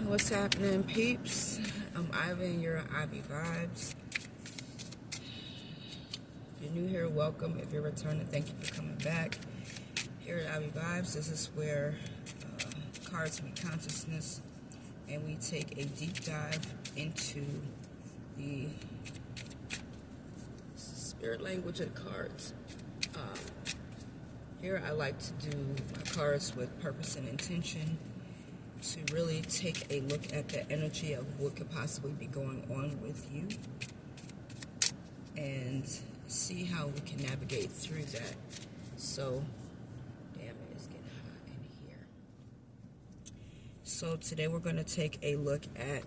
What's happening, peeps? I'm Ivy and you're Ivy Vibes. If you're new here, welcome. If you're returning, thank you for coming back. Here at Ivy Vibes, this is where cards meet consciousness, and we take a deep dive into the spirit language of cards. Here I like to do my cards with purpose and intention, to really take a look at the energy of what could possibly be going on with you and see how we can navigate through that. So, damn, it is getting hot in here. So today we're going to take a look at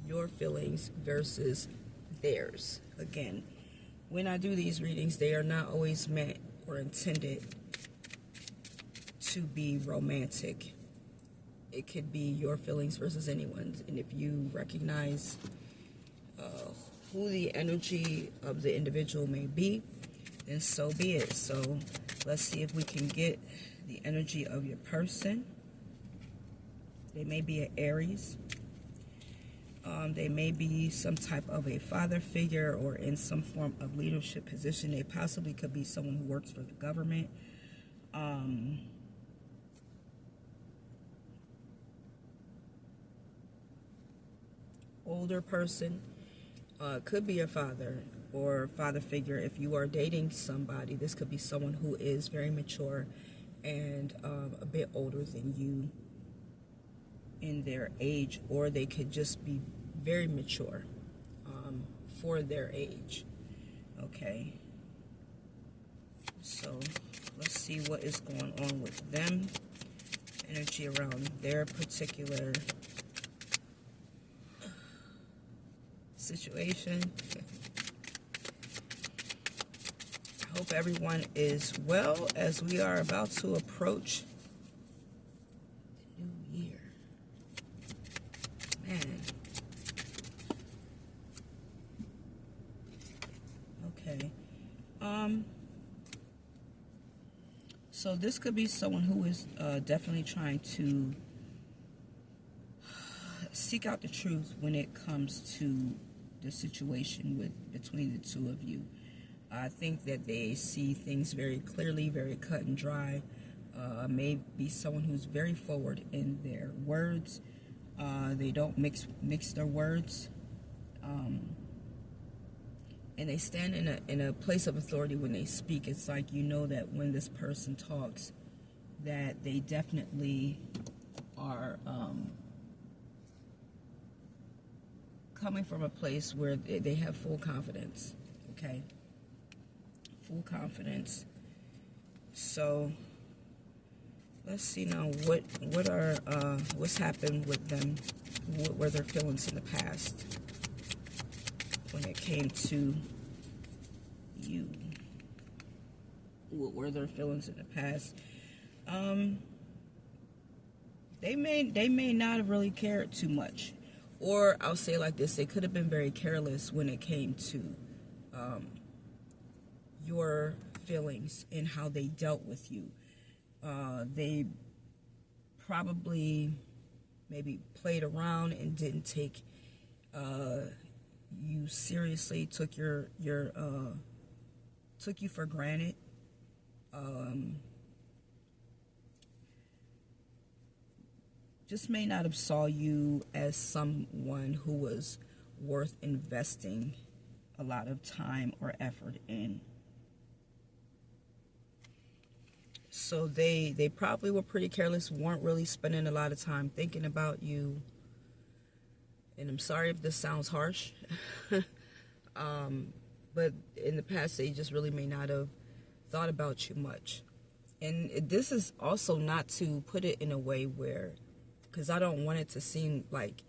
your feelings versus theirs. Again, when I do these readings, they are not always meant or intended to be romantic. It could be your feelings versus anyone's, and if you recognize who the energy of the individual may be, then so be it. So let's see if we can get the energy of your person. They may be an Aries. They may be some type of a father figure or in some form of leadership position. They possibly could be someone who works for the government. Older person, could be a father or father figure. If you are dating somebody, this could be someone who is very mature and a bit older than you in their age, or they could just be very mature for their age. Okay, so let's see what is going on with them, energy around their particular situation. I hope everyone is well as we are about to approach the new year. Man. Okay. So this could be someone who is definitely trying to seek out the truth when it comes to the situation between the two of you. I think that they see things very clearly, very cut and dry. May be someone who's very forward in their words. They don't mix their words, and they stand in a place of authority when they speak. It's like, you know, that when this person talks, that they definitely are coming from a place where they have full confidence. Okay, full confidence. So let's see now what's happened with them. What were their feelings in the past when it came to you? What were their feelings in the past? They may not have really cared too much. Or I'll say it like this, they could have been very careless when it came to your feelings and how they dealt with you. They probably maybe played around and didn't take you seriously, took took you for granted. Just may not have saw you as someone who was worth investing a lot of time or effort in. So they probably were pretty careless, weren't really spending a lot of time thinking about you. And I'm sorry if this sounds harsh, but in the past they just really may not have thought about you much. And this is also not to put it in a way where, because I don't want it to seem like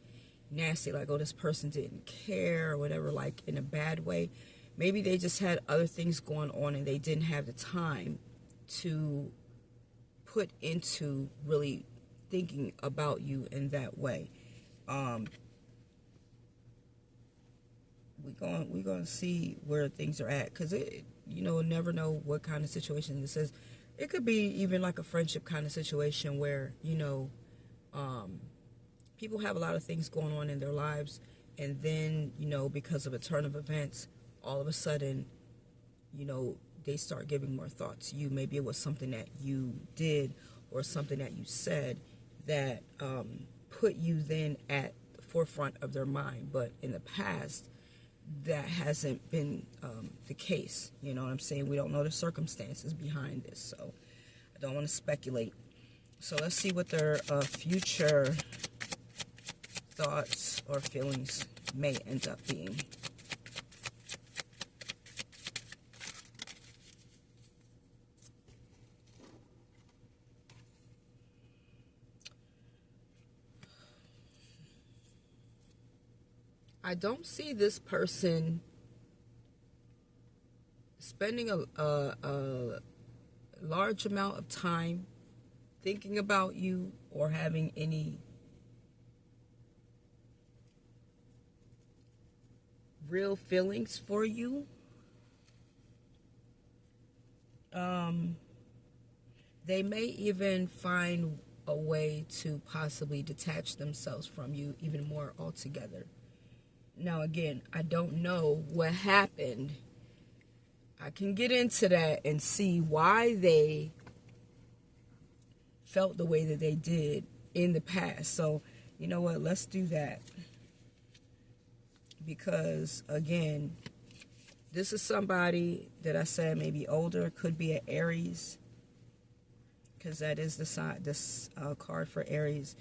nasty, like, oh, this person didn't care or whatever, like in a bad way. Maybe they just had other things going on and they didn't have the time to put into really thinking about you in that way. We're going to see where things are at, because never know what kind of situation this is. It could be even like a friendship kind of situation where, People have a lot of things going on in their lives, and then, because of a turn of events, all of a sudden, they start giving more thought to you. Maybe it was something that you did or something that you said that put you then at the forefront of their mind. But in the past, that hasn't been the case. You know what I'm saying? We don't know the circumstances behind this, so I don't want to speculate. So let's see what their future thoughts or feelings may end up being. I don't see this person spending a large amount of time thinking about you or having any real feelings for you. They may even find a way to possibly detach themselves from you even more altogether. Now, again, I don't know what happened. I can get into that and see why they felt the way that they did in the past. So, you know what? Let's do that. Because, again, this is somebody that I said may be older. Could be an Aries. Because that is the side, this card for Aries.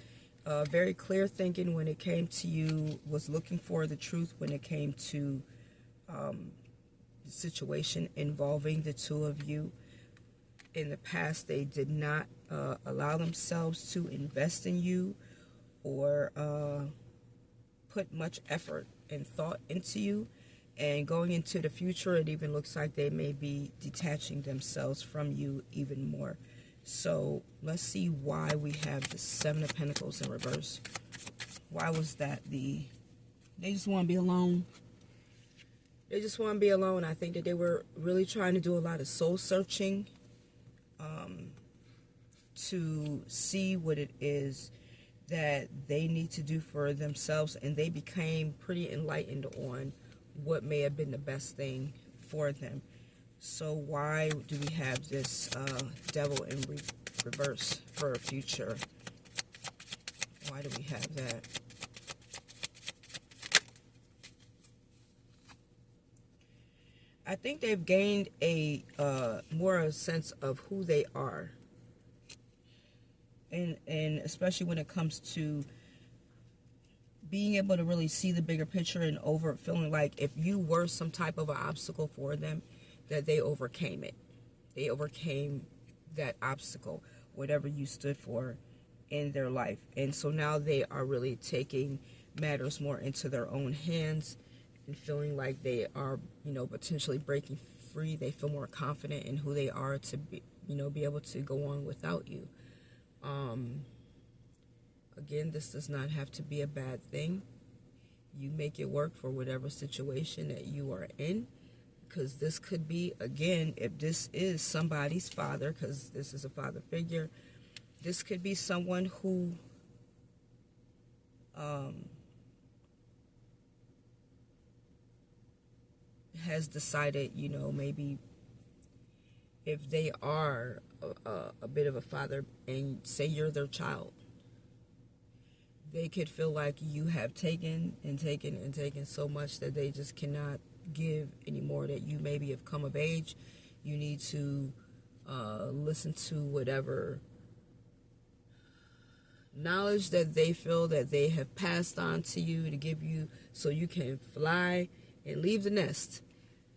Very clear thinking when it came to you, was looking for the truth when it came to the situation involving the two of you. In the past, they did not allow themselves to invest in you or put much effort and thought into you. And going into the future, it even looks like they may be detaching themselves from you even more. So let's see why we have the Seven of Pentacles in reverse. Why was that? They just want to be alone. They just want to be alone. I think that they were really trying to do a lot of soul searching to see what it is that they need to do for themselves. And they became pretty enlightened on what may have been the best thing for them. So why do we have this devil in reverse for a future? Why do we have that? I think they've gained a more a sense of who they are. And especially when it comes to being able to really see the bigger picture and feeling like if you were some type of an obstacle for them, that they overcame it. They overcame that obstacle, whatever you stood for in their life. And so now they are really taking matters more into their own hands and feeling like they are, potentially breaking free. They feel more confident in who they are to be, be able to go on without you. Again, this does not have to be a bad thing. You make it work for whatever situation that you are in. Because this could be, again, if this is somebody's father, because this is a father figure, this could be someone who has decided, maybe if they are a bit of a father and say you're their child, they could feel like you have taken and taken and taken so much that they just cannot give anymore, that you maybe have come of age. You need to listen to whatever knowledge that they feel that they have passed on to you to give you so you can fly and leave the nest.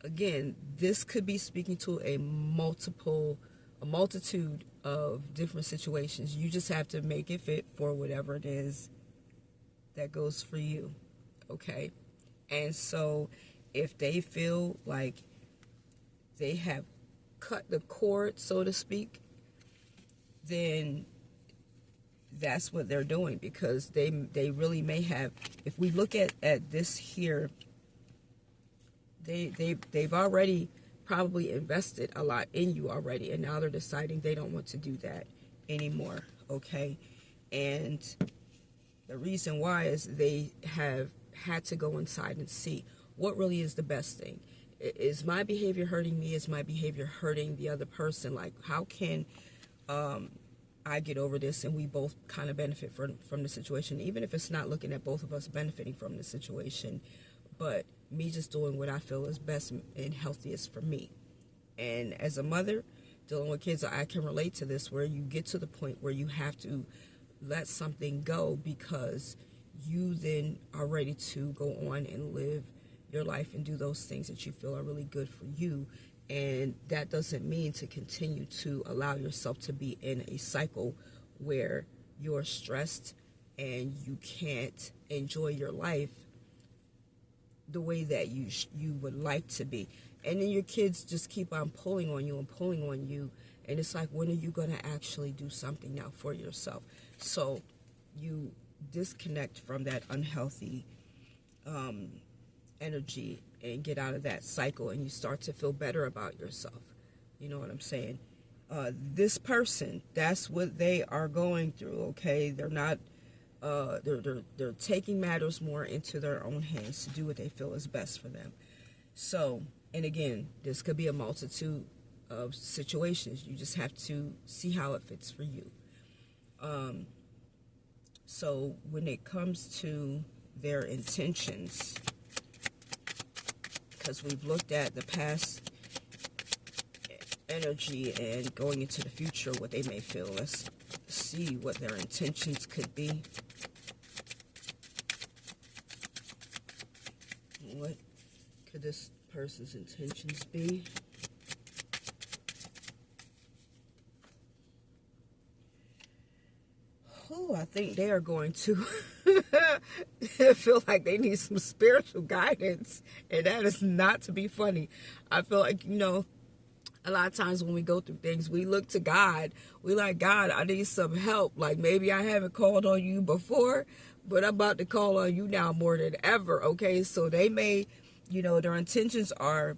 Again, this could be speaking to a multitude of different situations. You just have to make it fit for whatever it is that goes for you. Okay? And so if they feel like they have cut the cord, so to speak, then that's what they're doing, because they really may have, if we look at this here, they've already probably invested a lot in you already, and now they're deciding they don't want to do that anymore, okay? And the reason why is they have had to go inside and see what really is the best thing. Is my behavior hurting me? Is my behavior hurting the other person? Like, how can I get over this and we both kind of benefit from the situation, even if it's not looking at both of us benefiting from the situation, but me just doing what I feel is best and healthiest for me. And as a mother dealing with kids, I can relate to this, where you get to the point where you have to let something go because you then are ready to go on and live your life and do those things that you feel are really good for you. And that doesn't mean to continue to allow yourself to be in a cycle where you're stressed and you can't enjoy your life the way that you would like to be. And then your kids just keep on pulling on you and pulling on you. And it's like, when are you going to actually do something now for yourself? So you disconnect from that unhealthy energy and get out of that cycle, and you start to feel better about yourself. You know what I'm saying? This person, that's what they are going through, okay? They're not, they're taking matters more into their own hands to do what they feel is best for them. So, and again, this could be a multitude of situations. You just have to see how it fits for you. So when it comes to their intentions, because we've looked at the past energy and going into the future, what they may feel. Let's see what their intentions could be. What could this person's intentions be? Oh, I think they are going to feel like they need some spiritual guidance, and that is not to be funny. I feel like, you know, a lot of times when we go through things, we look to God. We like, God, I need some help. Like, maybe I haven't called on you before, but I'm about to call on you now more than ever, okay? So they may, you know, their intentions are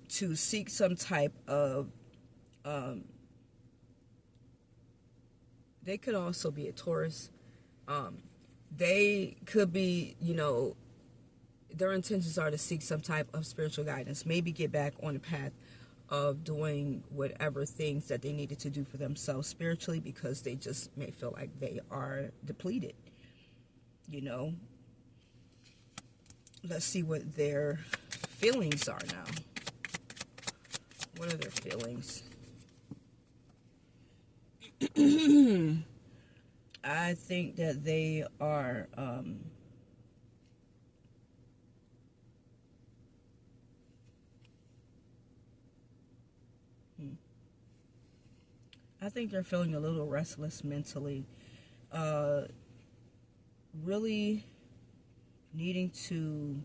to seek some type of, they could also be a Taurus. They could be, you know, their intentions are to seek some type of spiritual guidance, maybe get back on the path of doing whatever things that they needed to do for themselves spiritually, because they just may feel like they are depleted, you know. Let's see what their feelings are now. What are their feelings? I think that they are I think they're feeling a little restless mentally, really needing to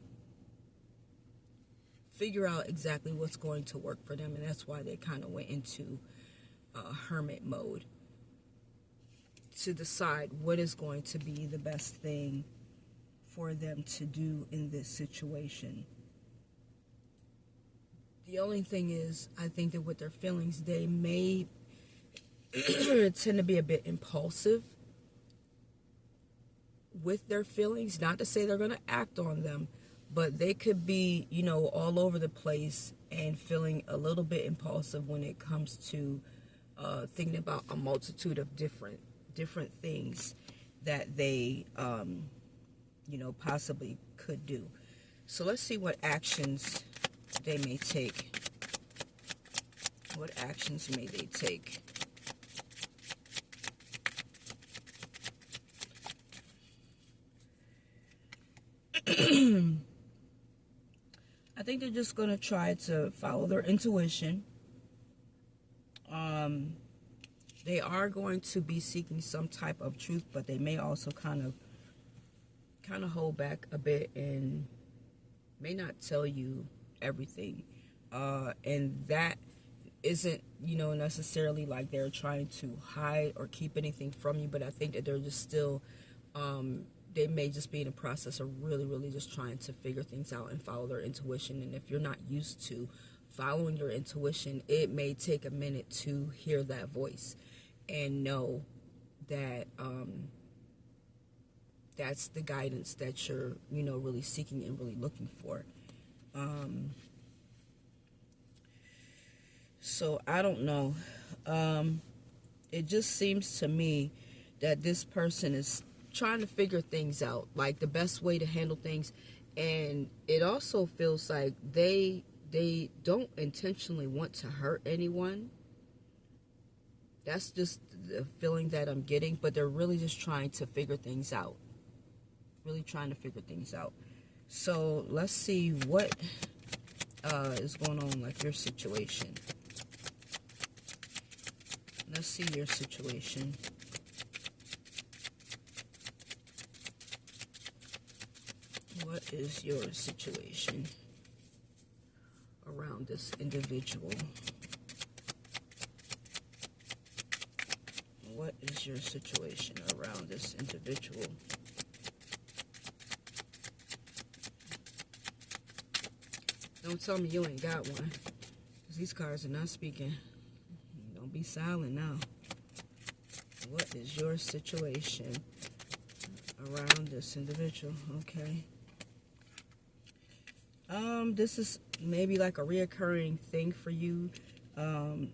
figure out exactly what's going to work for them, and that's why they kind of went into hermit mode, to decide what is going to be the best thing for them to do in this situation. The only thing is, I think that with their feelings, they may tend to be a bit impulsive with their feelings. Not to say they're going to act on them, but they could be, you know, all over the place and feeling a little bit impulsive when it comes to thinking about a multitude of different things that they, you know, possibly could do. So let's see what actions they may take. What actions may they take? I think they're just going to try to follow their intuition. They are going to be seeking some type of truth, but they may also kind of hold back a bit and may not tell you everything. And that isn't, you know, necessarily like they're trying to hide or keep anything from you, but I think that they're just still, they may just be in a process of really just trying to figure things out and follow their intuition. And if you're not used to following your intuition, it may take a minute to hear that voice and know that that's the guidance that you're, really seeking and really looking for. So I don't know. It just seems to me that this person is trying to figure things out, like the best way to handle things. And it also feels like they don't intentionally want to hurt anyone. That's just the feeling that I'm getting, but they're really just trying to figure things out. Really trying to figure things out. So let's see what is going on, like your situation. Let's see your situation. What is your situation around this individual? What is your situation around this individual? Don't tell me you ain't got one, because these cards are not speaking. Don't be silent now. What is your situation around this individual? Okay. This is maybe like a reoccurring thing for you. I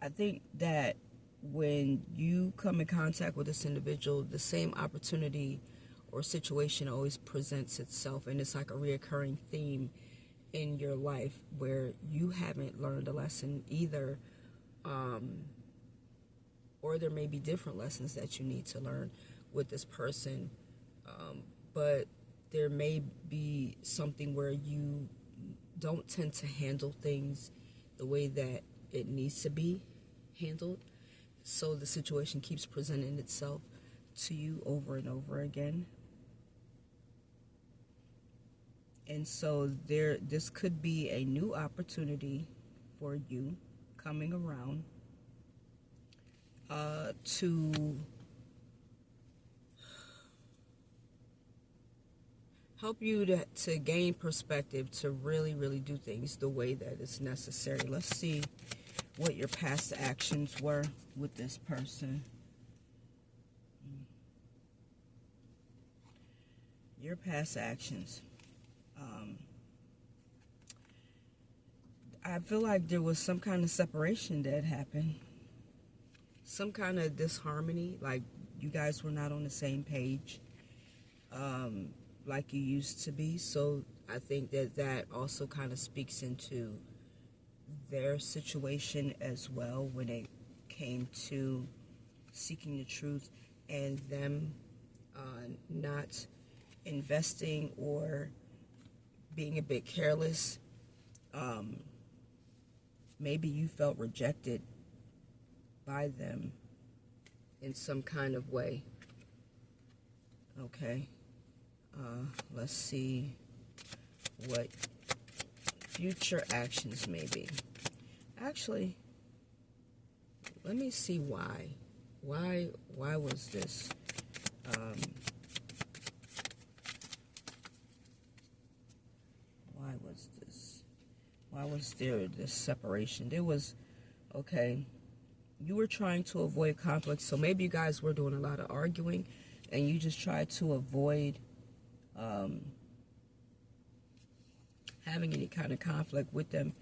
think that when you come in contact with this individual, the same opportunity or situation always presents itself, and it's like a reoccurring theme in your life where you haven't learned a lesson either, or there may be different lessons that you need to learn with this person, but there may be something where you don't tend to handle things the way that it needs to be handled, so the situation keeps presenting itself to you over and over again. And so this could be a new opportunity for you coming around to help you to gain perspective, to really, really do things the way that is necessary. Let's see what your past actions were with this person. Your past actions. I feel like there was some kind of separation that happened. Some kind of disharmony, like you guys were not on the same page like you used to be. So I think that also kind of speaks into their situation as well when it came to seeking the truth and them not investing or being a bit careless. Maybe you felt rejected by them in some kind of way. Okay. Let's see what future actions may be. Actually, let me see why. Why was this? Why was this? Why was there this separation? There was, okay, you were trying to avoid conflict, so maybe you guys were doing a lot of arguing, and you just tried to avoid having any kind of conflict with them,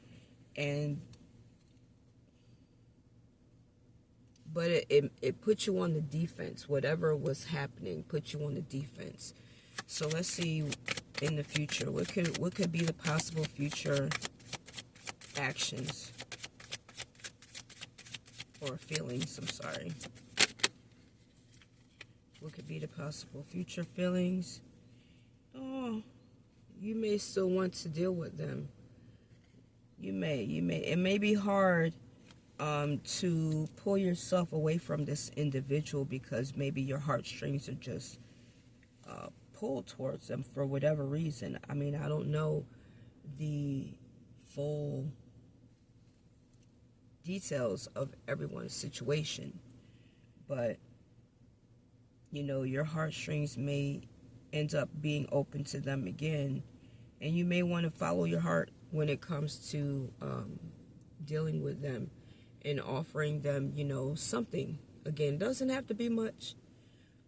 but it put you on the defense. Whatever was happening put you on the defense. So let's see in the future, what could be the possible future actions or feelings, I'm sorry. What could be the possible future feelings? Oh, you may still want to deal with them. You may. It may be hard to pull yourself away from this individual because maybe your heartstrings are just pulled towards them for whatever reason. I mean, I don't know the full details of everyone's situation, but your heartstrings may end up being open to them again, and you may want to follow your heart when it comes to dealing with them and offering them, you know, something. Again, doesn't have to be much,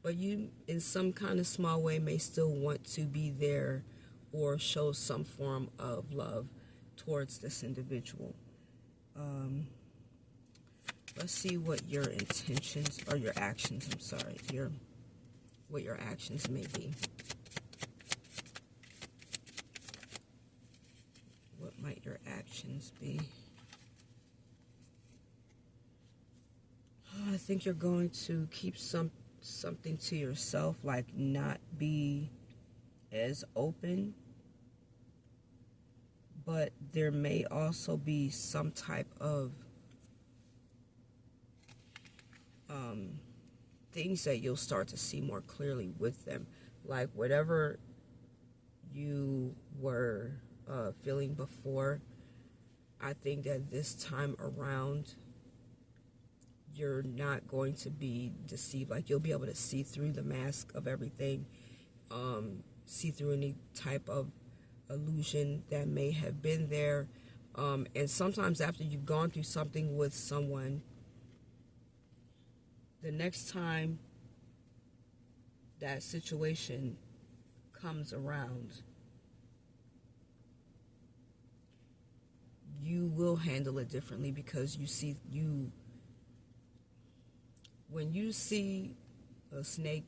but you, in some kind of small way, may still want to be there or show some form of love towards this individual. Let's see what your intentions, or your actions, I'm sorry, what your actions may be. What might your actions be? I think you're going to keep something to yourself, like not be as open, but there may also be some type of things that you'll start to see more clearly with them, like whatever you were feeling before. I think that this time around you're not going to be deceived. Like, you'll be able to see through the mask of everything, see through any type of illusion that may have been there. And sometimes after you've gone through something with someone, the next time that situation comes around, you will handle it differently, because when you see a snake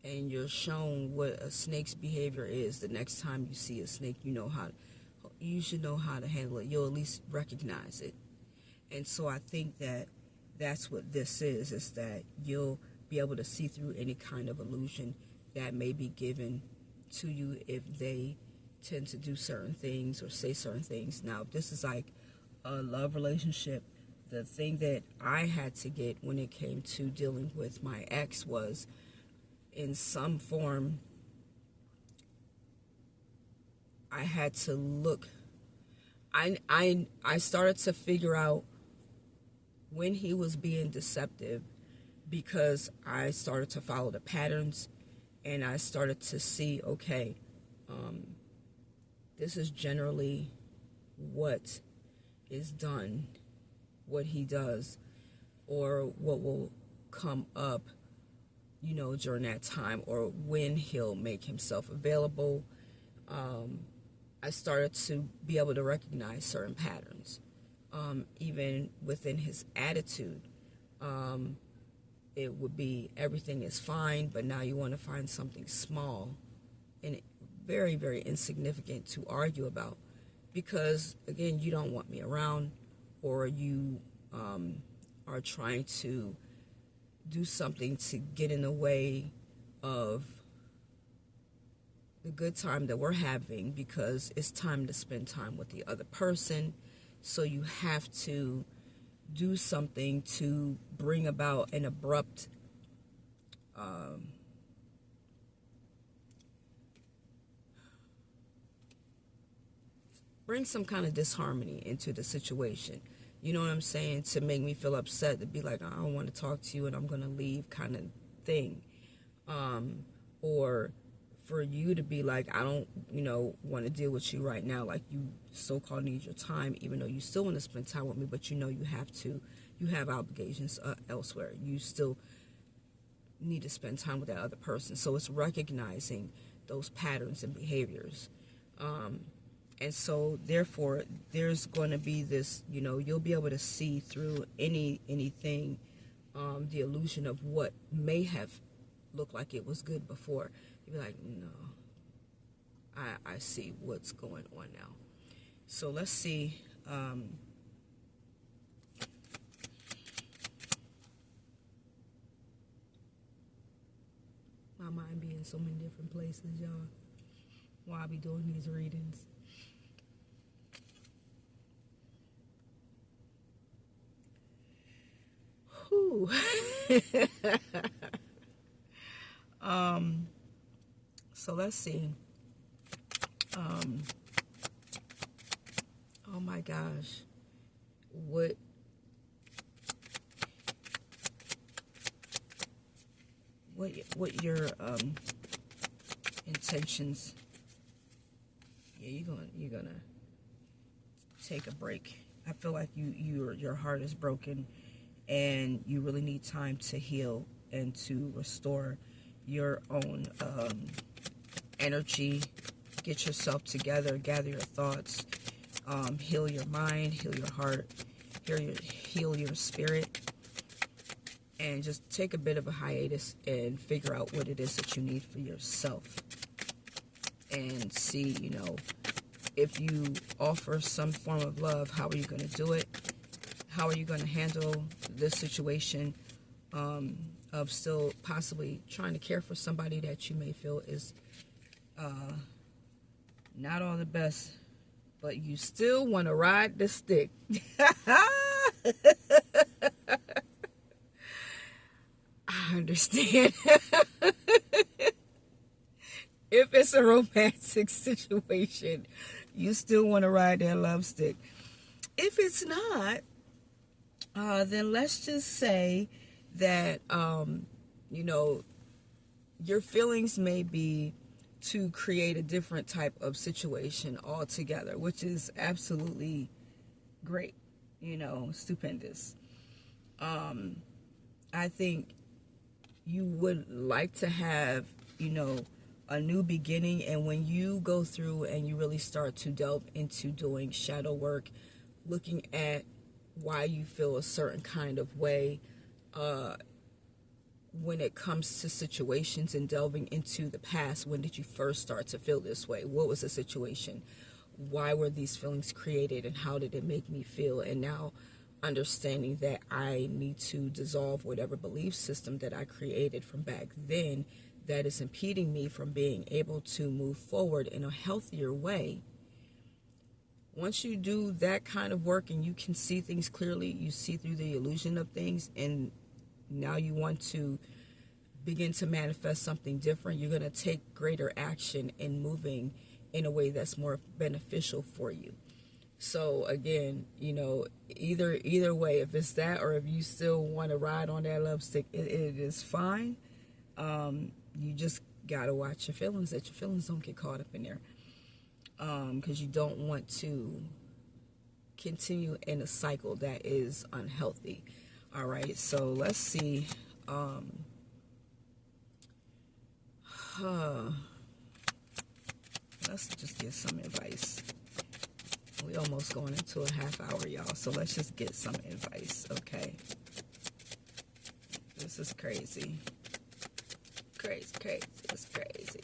and you're shown what a snake's behavior is, the next time you see a snake, you should know how to handle it. You'll at least recognize it. And so I think that that's what this is that you'll be able to see through any kind of illusion that may be given to you if they tend to do certain things or say certain things. Now, if this is like a love relationship, the thing that I had to get when it came to dealing with my ex was, in some form, I had to look. I started to figure out when he was being deceptive, because I started to follow the patterns, and I started to see, okay, this is generally what is done, what he does, or what will come up, during that time, or when he'll make himself available. I started to be able to recognize certain patterns. Even within his attitude, it would be everything is fine, but now you want to find something small and very, very insignificant to argue about, because, again, you don't want me around, or you are trying to do something to get in the way of the good time that we're having, because it's time to spend time with the other person. So you have to do something to bring about an abrupt bring some kind of disharmony into the situation. You know what I'm saying? To make me feel upset, to be like, I don't want to talk to you and I'm going to leave, kind of thing. Or for you to be like, I don't, want to deal with you right now. Like, you so-called need your time, even though you still want to spend time with me, but you have obligations elsewhere. You still need to spend time with that other person. So it's recognizing those patterns and behaviors. And so, therefore, there's going to be this, you'll be able to see through anything, the illusion of what may have looked like it was good before. You'll be like, no, I see what's going on now. So let's see. My mind be in so many different places, y'all, while I be doing these readings. Whew. So let's see. Oh my gosh. What your intentions? Yeah, you're gonna take a break I feel like your heart is broken, and you really need time to heal and to restore your own energy. Get yourself together, gather your thoughts, heal your mind, heal your heart, heal your spirit, and just take a bit of a hiatus and figure out what it is that you need for yourself. And see, if you offer some form of love, how are you going to do it? How are you going to handle this situation of still possibly trying to care for somebody that you may feel is not all the best, but you still want to ride the stick? I understand. If it's a romantic situation, you still want to ride that love stick. If it's not, then let's just say that, your feelings may be to create a different type of situation altogether, which is absolutely great, stupendous. I think you would like to have, a new beginning. And when you go through and you really start to delve into doing shadow work, looking at why you feel a certain kind of way when it comes to situations, and delving into the past, when did you first start to feel this way? What was the situation? Why were these feelings created, and how did it make me feel? And now understanding that I need to dissolve whatever belief system that I created from back then that is impeding me from being able to move forward in a healthier way. Once you do that kind of work and you can see things clearly, you see through the illusion of things, and now you want to begin to manifest something different, you're going to take greater action in moving in a way that's more beneficial for you. So again, either way, if it's that or if you still want to ride on that love stick, it is fine. You just got to watch your feelings, that your feelings don't get caught up in there. Because you don't want to continue in a cycle that is unhealthy. All right, so let's see. Let's just get some advice. We almost going into a half hour, y'all. So let's just get some advice, okay? This is crazy. Crazy. It's crazy.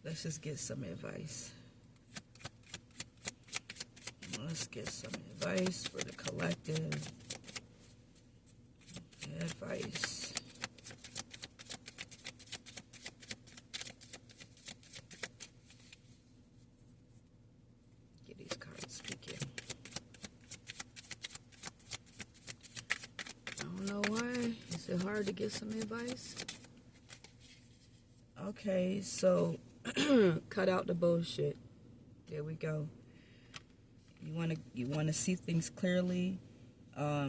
Let's just get some advice. Let's get some advice for the collective. Advice. Get these cards speaking. I don't know why. Is it hard to get some advice? Okay, so cut out the bullshit. There we go. You want to see things clearly. I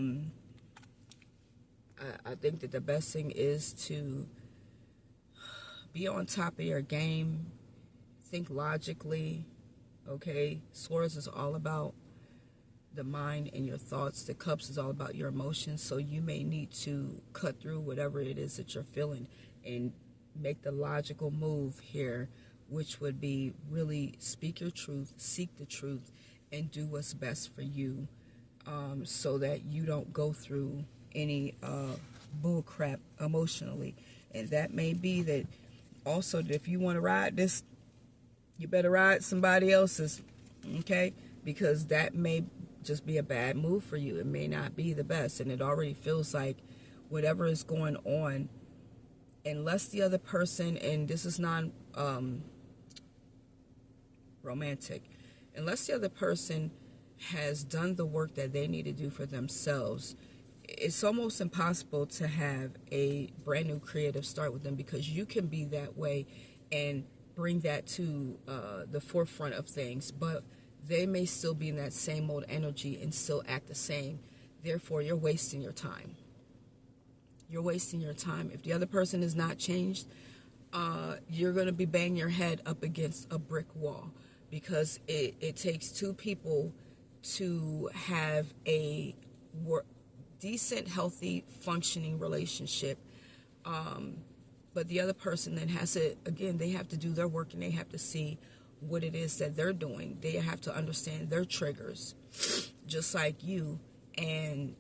think that the best thing is to be on top of your game. Think logically. Okay, Swords is all about the mind and your thoughts. The Cups is all about your emotions. So you may need to cut through whatever it is that you're feeling and make the logical move here, which would be really speak your truth, seek the truth, and do what's best for you, so that you don't go through any bull crap emotionally. And that may be that also that if you want to ride this, you better ride somebody else's, okay? Because that may just be a bad move for you. It may not be the best, and it already feels like whatever is going on, unless the other person, and this is non romantic, unless the other person has done the work that they need to do for themselves, it's almost impossible to have a brand new creative start with them, because you can be that way and bring that to the forefront of things, but they may still be in that same old energy and still act the same. Therefore, you're wasting your time. You're wasting your time. If the other person is not changed, you're going to be banging your head up against a brick wall, because it takes two people to have a decent, healthy, functioning relationship. But the other person then has to, again, they have to do their work and they have to see what it is that they're doing. They have to understand their triggers, just like you, and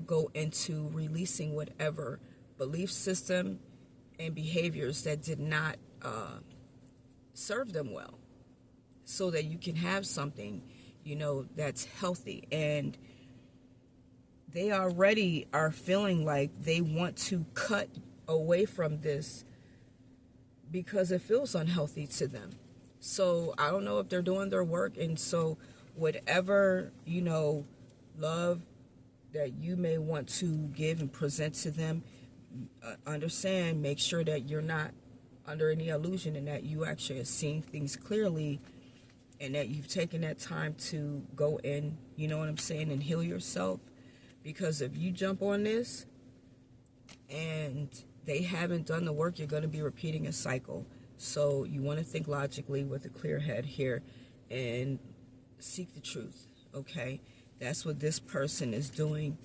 go into releasing whatever belief system and behaviors that did not serve them well, so that you can have something, you know, that's healthy. And they already are feeling like they want to cut away from this because it feels unhealthy to them. So I don't know if they're doing their work. And so whatever, you know, love that you may want to give and present to them, understand, make sure that you're not under any illusion and that you actually are seeing things clearly, and that you've taken that time to go in, you know what I'm saying, and heal yourself. Because if you jump on this and they haven't done the work, you're going to be repeating a cycle. So you want to think logically with a clear head here and seek the truth, okay? That's what this person is doing.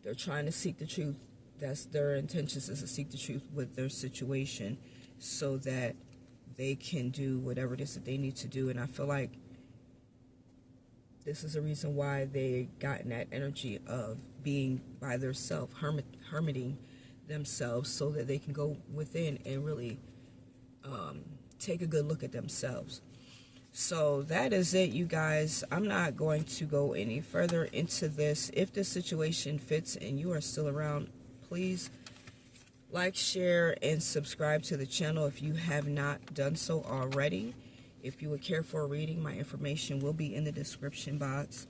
They're trying to seek the truth. That's their intentions, is to seek the truth with their situation so that they can do whatever it is that they need to do. And I feel like this is a reason why they got in that energy of being by themselves, hermiting themselves, so that they can go within and really take a good look at themselves. So that is it, you guys. I'm not going to go any further into this. If this situation fits and you are still around, please like, share, and subscribe to the channel if you have not done so already. If you would care for a reading, my information will be in the description box.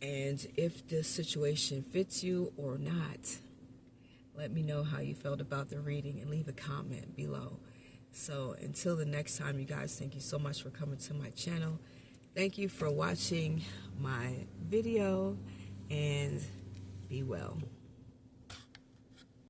And if this situation fits you or not, let me know how you felt about the reading and leave a comment below. So until the next time, you guys, thank you so much for coming to my channel. Thank you for watching my video, and be well.